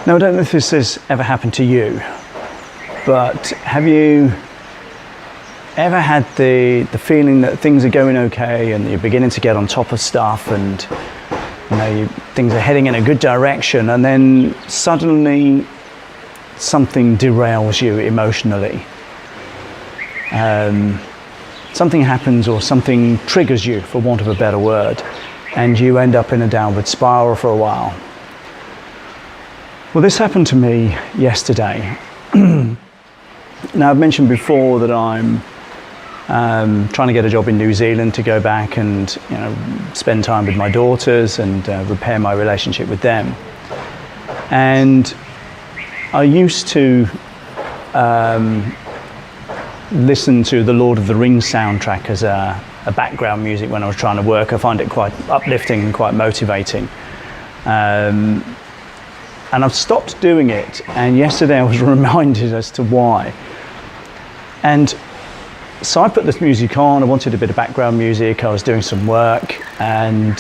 Now, I don't know if this has ever happened to you, but have you ever had the feeling that things are going okay and you're beginning to get on top of stuff and things are heading in a good direction, and then suddenly something derails you emotionally? Something happens or something triggers you, for want of a better word, and you end up in a downward spiral for a while. Well, this happened to me yesterday. Now, I've mentioned before that I'm trying to get a job in New Zealand to go back and spend time with my daughters and repair my relationship with them. And I used to listen to the Lord of the Rings soundtrack as a background music when I was trying to work. I find it quite uplifting and quite motivating. And I've stopped doing it, and yesterday I was reminded as to why. And so I put this music on. I wanted a bit of background music. I was doing some work, and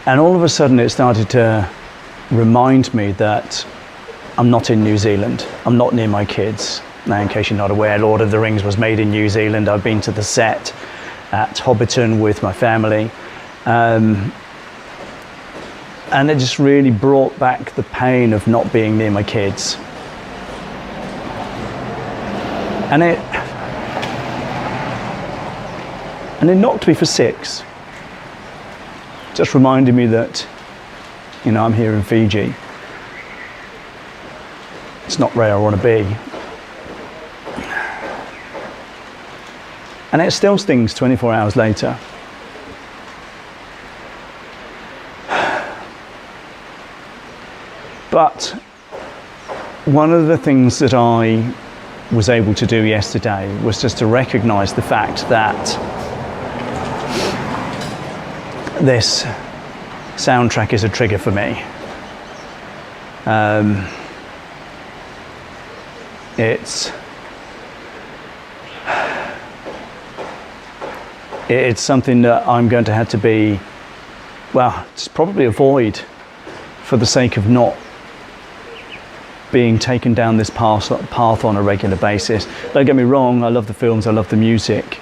all of a sudden it started to remind me that I'm not in New Zealand. I'm not near my kids. Now, in case you're not aware, Lord of the Rings was made in New Zealand. I've been to the set at Hobbiton with my family. And it just really brought back the pain of not being near my kids. And it knocked me for six. Just reminded me that, I'm here in Fiji. It's not where I want to be. And it still stings 24 hours later. But one of the things that I was able to do yesterday was just to recognize the fact that this soundtrack is a trigger for me. It's something that I'm going to have to just probably avoid for the sake of not being taken down this path on a regular basis. Don't get me wrong, I love the films, I love the music,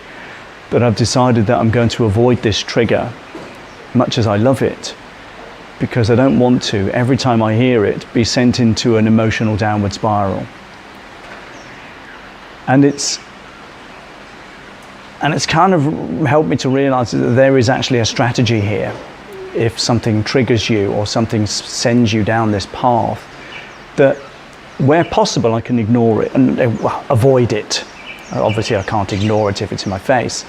but I've decided that I'm going to avoid this trigger, much as I love it, because I don't want to, every time I hear it, be sent into an emotional downward spiral. And it's kind of helped me to realize that there is actually a strategy here. If something triggers you or something sends you down this path, that where possible I can ignore it and avoid it. Obviously I can't ignore it if it's in my face,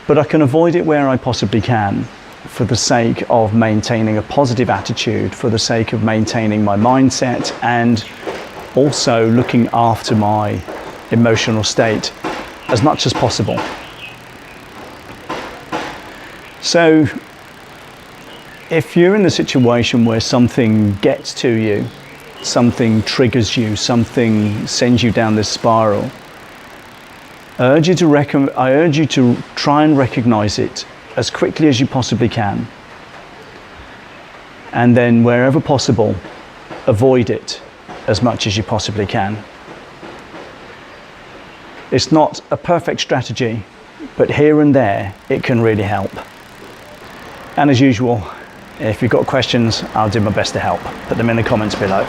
but I can avoid it where I possibly can, for the sake of maintaining a positive attitude, for the sake of maintaining my mindset, and also looking after my emotional state as much as possible. So if you're in a situation where something gets to you, something triggers you, something sends you down this spiral, I urge you to try and recognize it as quickly as you possibly can. And then wherever possible, avoid it as much as you possibly can. It's not a perfect strategy, but here and there, it can really help. And as usual, if you've got questions, I'll do my best to help. Put them in the comments below.